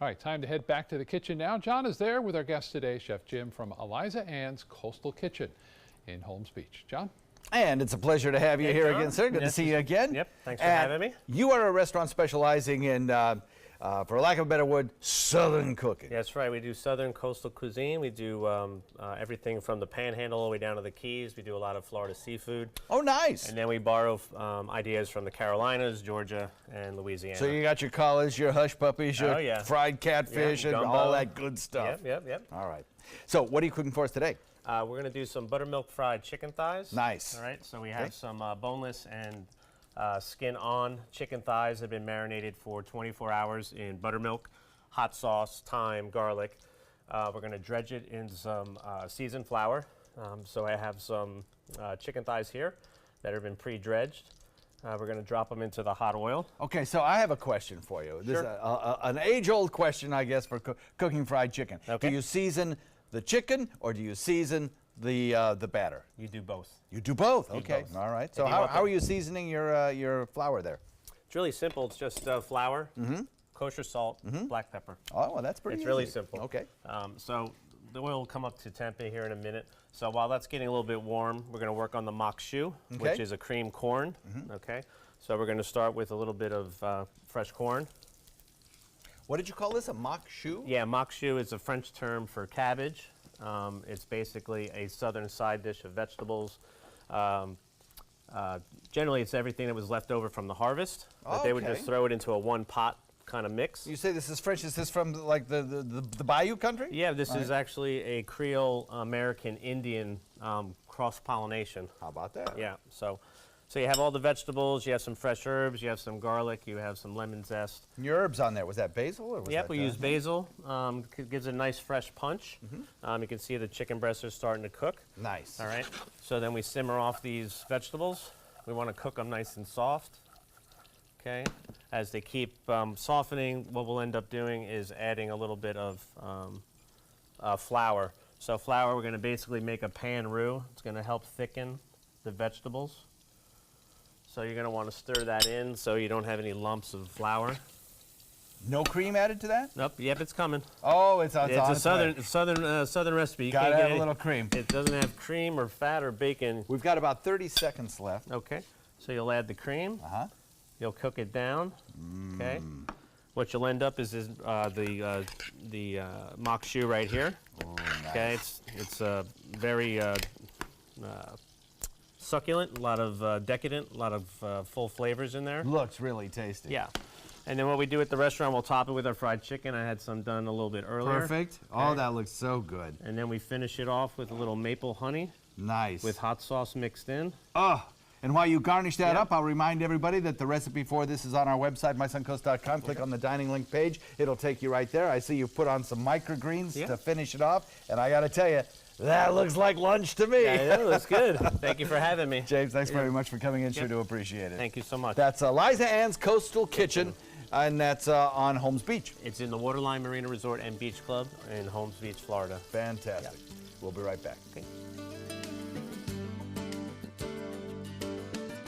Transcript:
All right, time to head back to the kitchen now. John is there with our guest today, Chef Jim from Eliza Ann's Coastal Kitchen in Holmes Beach. John? And it's a pleasure to have you here again, sir. Good to see you again. Yep, thanks for having me. You are a restaurant specializing in, for lack of a better word, Southern cooking. That's right. We do Southern coastal cuisine. We do everything from the Panhandle all the way down to the Keys. We do a lot of Florida seafood. Oh, nice. And then we borrow ideas from the Carolinas, Georgia, and Louisiana. So you got your collards, your hush puppies, your fried catfish, and all that good stuff. Yep. All right. So what are you cooking for us today? We're going to do some buttermilk fried chicken thighs. Nice. All right. So we have some boneless and skin-on chicken thighs that have been marinated for 24 hours in buttermilk, hot sauce, thyme, garlic. We're going to dredge it in some seasoned flour. So I have some chicken thighs here that have been pre-dredged. We're going to drop them into the hot oil. Okay, so I have a question for you. This is an age-old question, I guess, for cooking fried chicken. Okay. Do you season the chicken or do you season the batter? You do both. You do both. Okay. All right. So how are you seasoning your flour there? It's really simple. It's just flour, kosher salt, black pepper. Oh, well, that's pretty easy. It's really simple. Okay. So the oil will come up to temp here in a minute. So while that's getting a little bit warm, we're going to work on the mock shoe, which is a cream corn. Okay. So we're going to start with a little bit of fresh corn. What did you call this? A mock shoe? Yeah, mock shoe is a French term for cabbage. It's basically a southern side dish of vegetables. Generally, it's everything that was left over from the harvest. But they would just throw it into a one-pot kind of mix. You say this is French. Is this from like the Bayou country? Yeah, this is actually a Creole American Indian cross-pollination. How about that? Yeah, so you have all the vegetables, you have some fresh herbs, you have some garlic, you have some lemon zest. And your herbs on there, was that basil? Or was Yep, that we use basil. Gives a nice fresh punch. You can see the chicken breasts are starting to cook. Nice. All right, so then we simmer off these vegetables. We want to cook them nice and soft. Okay, as they keep softening, what we'll end up doing is adding a little bit of flour. So flour, we're going to basically make a pan roux. It's going to help thicken the vegetables. So you're going to want to stir that in so you don't have any lumps of flour. No cream added to that? Nope. Yep, it's coming. Oh, it's on It's its a southern recipe. You Gotta can't have a little cream. It doesn't have cream or fat or bacon. We've got about 30 seconds left. Okay. So you'll add the cream. You'll cook it down. Okay. What you'll end up is the mock shoe right here. Oh, nice. Okay. It's very succulent, a lot of decadent, a lot of full flavors in there. Looks really tasty. Yeah. And then what we do at the restaurant, we'll top it with our fried chicken. I had some done a little bit earlier. Perfect. Okay. Oh, that looks so good. And then we finish it off with a little maple honey. Nice. With hot sauce mixed in. Oh, and while you garnish that up, I'll remind everybody that the recipe for this is on our website, mysuncoast.com. Click on the dining link page. It'll take you right there. I see you've put on some microgreens to finish it off. And I got to tell you, that looks like lunch to me. Yeah, it looks good. Thank you for having me. James, thanks very much for coming in. Sure do appreciate it. Thank you so much. That's Eliza Ann's Coastal Kitchen, and that's on Holmes Beach. It's in the Waterline Marina Resort and Beach Club in Holmes Beach, Florida. Fantastic. We'll be right back. Okay.